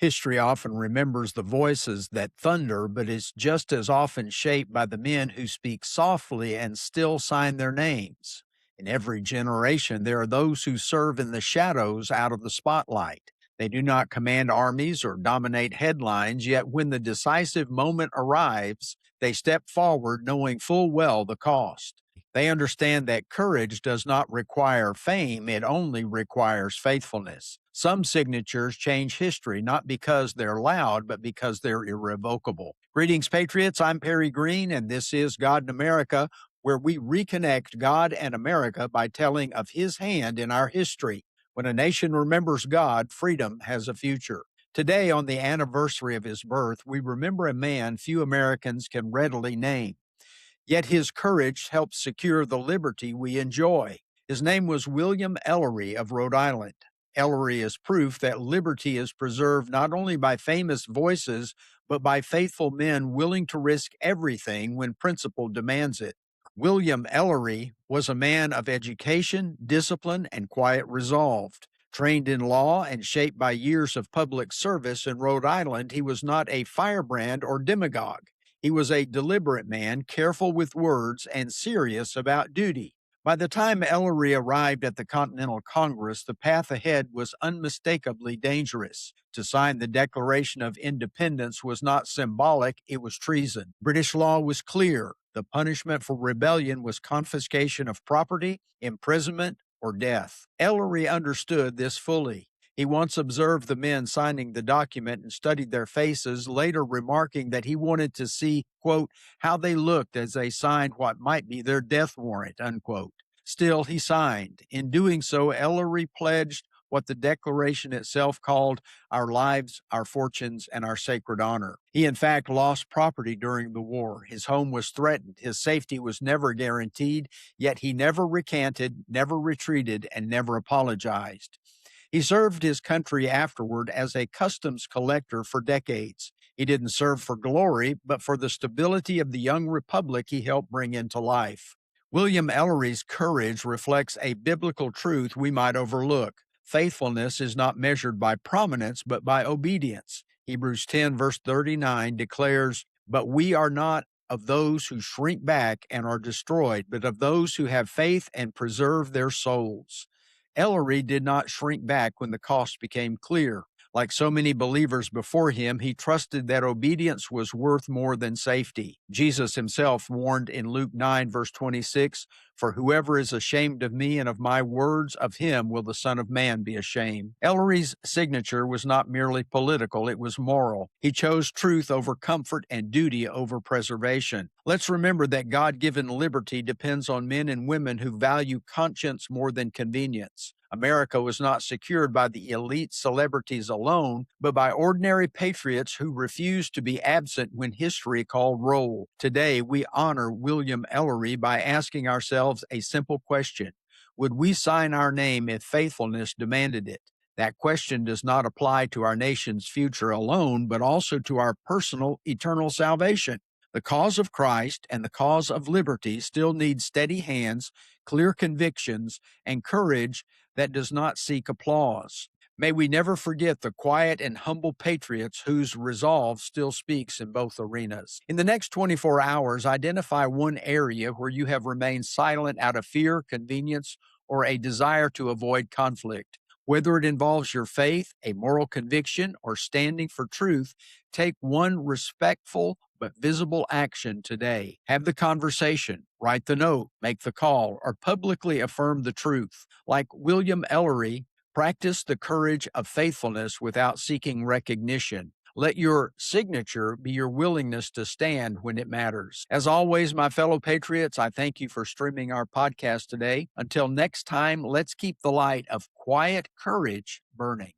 History often remembers the voices that thunder, but is just as often shaped by the men who speak softly and still sign their names. In every generation, there are those who serve in the shadows out of the spotlight. They do not command armies or dominate headlines, yet when the decisive moment arrives, they step forward knowing full well the cost. They understand that courage does not require fame, it only requires faithfulness. Some signatures change history not because they're loud, but because they're irrevocable. Greetings, Patriots. I'm Perry Green, and this is God in America, where we reconnect God and America by telling of His hand in our history. When a nation remembers God, freedom has a future. Today, on the anniversary of his birth, we remember a man few Americans can readily name. Yet his courage helped secure the liberty we enjoy. His name was William Ellery of Rhode Island. Ellery is proof that liberty is preserved not only by famous voices, but by faithful men willing to risk everything when principle demands it. William Ellery was a man of education, discipline, and quiet resolve. Trained in law and shaped by years of public service in Rhode Island, he was not a firebrand or demagogue. He was a deliberate man, careful with words, and serious about duty. By the time Ellery arrived at the Continental Congress, the path ahead was unmistakably dangerous. To sign the Declaration of Independence was not symbolic, it was treason. British law was clear. The punishment for rebellion was confiscation of property, imprisonment, or death. Ellery understood this fully. He once observed the men signing the document and studied their faces, later remarking that he wanted to see, quote, how they looked as they signed what might be their death warrant, unquote. Still, he signed. In doing so, Ellery pledged what the Declaration itself called our lives, our fortunes, and our sacred honor. He, in fact, lost property during the war. His home was threatened. His safety was never guaranteed, yet he never recanted, never retreated, and never apologized. He served his country afterward as a customs collector for decades. He didn't serve for glory, but for the stability of the young republic he helped bring into life. William Ellery's courage reflects a biblical truth we might overlook. Faithfulness is not measured by prominence, but by obedience. Hebrews 10, verse 39 declares, "But we are not of those who shrink back and are destroyed, but of those who have faith and preserve their souls." Ellery did not shrink back when the cost became clear. Like so many believers before him, he trusted that obedience was worth more than safety. Jesus himself warned in Luke 9, verse 26, "For whoever is ashamed of me and of my words, of him will the Son of Man be ashamed." Ellery's signature was not merely political, it was moral. He chose truth over comfort and duty over preservation. Let's remember that God-given liberty depends on men and women who value conscience more than convenience. America was not secured by the elite celebrities alone, but by ordinary patriots who refused to be absent when history called roll. Today, we honor William Ellery by asking ourselves a simple question. Would we sign our name if faithfulness demanded it? That question does not apply to our nation's future alone, but also to our personal, eternal salvation. The cause of Christ and the cause of liberty still need steady hands, clear convictions, and courage that does not seek applause. May we never forget the quiet and humble patriots whose resolve still speaks in both arenas. In the next 24 hours, identify one area where you have remained silent out of fear, convenience, or a desire to avoid conflict. Whether it involves your faith, a moral conviction, or standing for truth, take one respectful but visible action today. Have the conversation, write the note, make the call, or publicly affirm the truth. Like William Ellery, practice the courage of faithfulness without seeking recognition. Let your signature be your willingness to stand when it matters. As always, my fellow patriots, I thank you for streaming our podcast today. Until next time, let's keep the light of quiet courage burning.